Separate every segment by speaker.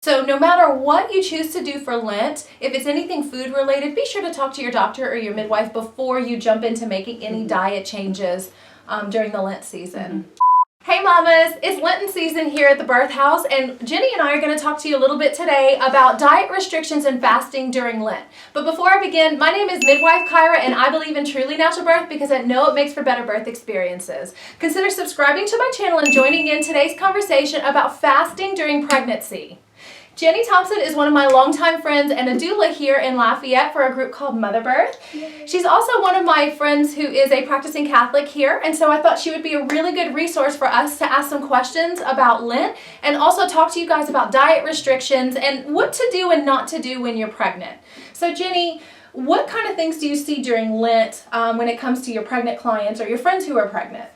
Speaker 1: So no matter what you choose to do for Lent, if it's anything food related, be sure to talk to your doctor or your midwife before you jump into making any diet changes during the Lent season. Hey mamas, it's Lenten season here at the Birth House, and Jenny and I are going to talk to you a little bit today about diet restrictions and fasting during Lent. But before I begin, my name is Midwife Kira, and I believe in truly natural birth because I know it makes for better birth experiences. Consider subscribing to my channel and joining in today's conversation about fasting during pregnancy. Jenny Thompson is one of my longtime friends and a doula here in Lafayette for a group called Mother Birth. Yay. She's also one of my friends who is a practicing Catholic here, and so I thought she would be a really good resource for us to ask some questions about Lent and also talk to you guys about diet restrictions and what to do and not to do when you're pregnant. So Jenny, what kind of things do you see during Lent when it comes to your pregnant clients or your friends who are pregnant?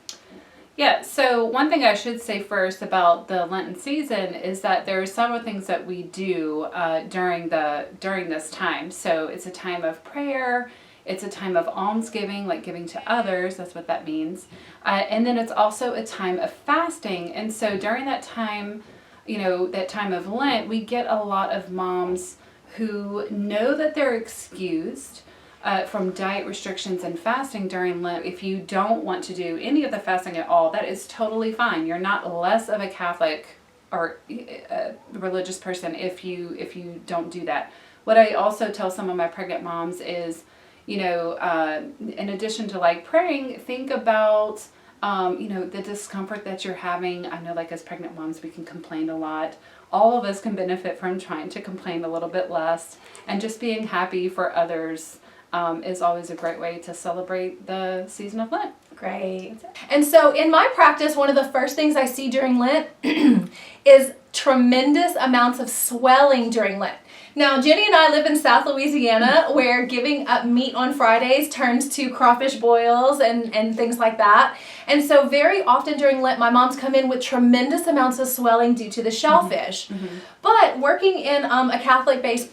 Speaker 2: Yeah, so one thing I should say first about the Lenten season is that there are several things that we do during this time. So it's a time of prayer, it's a time of almsgiving, like giving to others, that's what that means. And then it's also a time of fasting. And so during that time, that time of Lent, we get a lot of moms who know that they're excused from diet restrictions and fasting during Lent. If you don't want to do any of the fasting at all, that is totally fine. You're not less of a Catholic or a religious person if you don't do that. What I also tell some of my pregnant moms is, in addition to like praying, think about the discomfort that you're having. I know, like, as pregnant moms, we can complain a lot. All of us can benefit from trying to complain a little bit less, and just being happy for others is always a great way to celebrate the season of Lent.
Speaker 1: Great. And so in my practice, one of the first things I see during Lent is tremendous amounts of swelling during Lent. Now, Jenny and I live in South Louisiana, where giving up meat on Fridays turns to crawfish boils and things like that. And so very often during Lent, my moms come in with tremendous amounts of swelling due to the shellfish. Mm-hmm. But working in a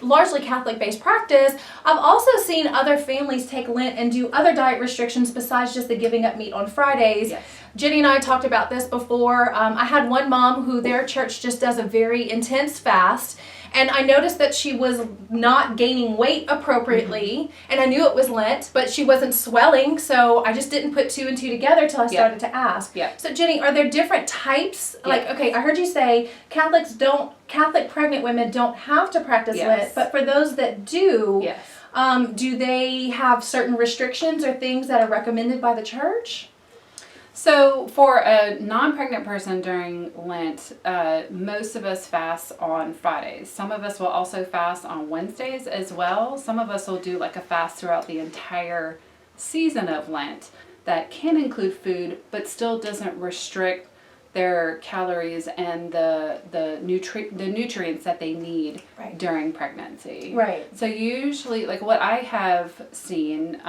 Speaker 1: largely Catholic-based practice, I've also seen other families take Lent and do other diet restrictions besides just the giving up meat on Fridays. Yes. Jenny and I talked about this before. I had one mom who their church just does a very intense fast. And I noticed that she was not gaining weight appropriately, and I knew it was Lent, but she wasn't swelling, so I just didn't put two and two together till I started to ask. Yeah. So Jenny, are there different types? Yeah. Like, okay, I heard you say Catholic pregnant women don't have to practice Lent, but for those that do, do they have certain restrictions or things that are recommended by the church?
Speaker 2: So for a non-pregnant person during Lent, most of us fast on Fridays. Some of us will also fast on Wednesdays as well. Some of us will do like a fast throughout the entire season of Lent that can include food, but still doesn't restrict their calories and the nutrients that they need during pregnancy. Right. So usually, like what I have seen,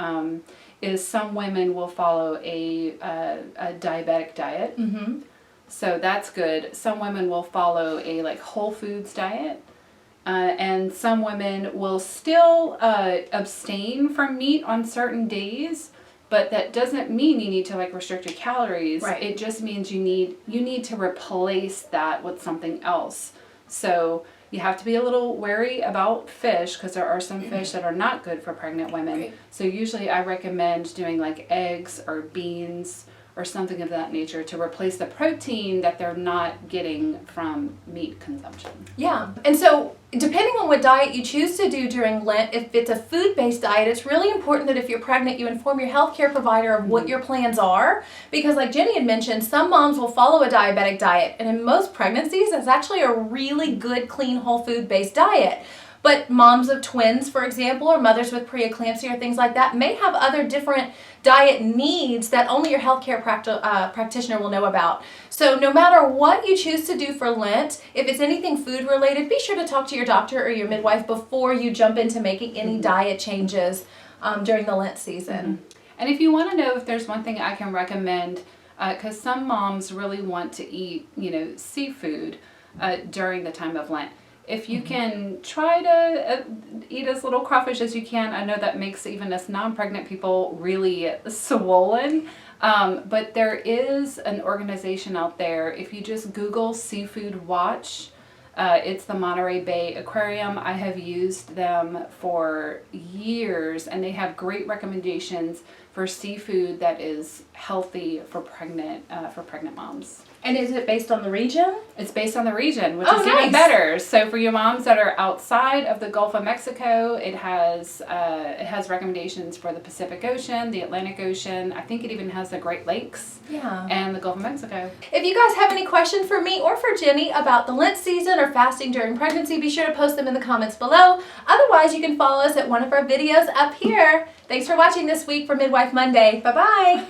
Speaker 2: is some women will follow a diabetic diet. Mm-hmm. So that's good. Some women will follow a like whole foods diet. And some women will still abstain from meat on certain days, but that doesn't mean you need to like restrict your calories. Right. It just means you need to replace that with something else. So you have to be a little wary about fish because there are some fish that are not good for pregnant women. Right. So usually I recommend doing like eggs or beans or something of that nature to replace the protein that they're not getting from meat consumption. Yeah.
Speaker 1: And so depending on what diet you choose to do during Lent, if it's a food-based diet, it's really important that if you're pregnant, you inform your healthcare provider of what your plans are. Because like Jenny had mentioned, some moms will follow a diabetic diet. And in most pregnancies, that's actually a really good, clean, whole food-based diet. But moms of twins, for example, or mothers with preeclampsia or things like that may have other different diet needs that only your healthcare practitioner will know about. So no matter what you choose to do for Lent, if it's anything food related, be sure to talk to your doctor or your midwife before you jump into making any diet changes during the Lent season.
Speaker 2: Mm-hmm. And if you want to know if there's one thing I can recommend, because some moms really want to eat, seafood during the time of Lent. If you can try to eat as little crawfish as you can, I know that makes even us non-pregnant people really swollen. But there is an organization out there. If you just Google Seafood Watch, It's the Monterey Bay Aquarium. I have used them for years, and they have great recommendations for seafood that is healthy for pregnant moms.
Speaker 1: And is it based on the region?
Speaker 2: It's based on the region, which
Speaker 1: Oh,
Speaker 2: is
Speaker 1: nice.
Speaker 2: even better. So for your moms that are outside of the Gulf of Mexico, it has recommendations for the Pacific Ocean, the Atlantic Ocean. I think it even has the Great Lakes.
Speaker 1: Yeah.
Speaker 2: And the Gulf of Mexico.
Speaker 1: If you guys have any questions for me or for Jenny about the Lent season or fasting during pregnancy, be sure to post them in the comments below. Otherwise, you can follow us at one of our videos up here. Thanks for watching this week for Midwife Monday. Bye-bye.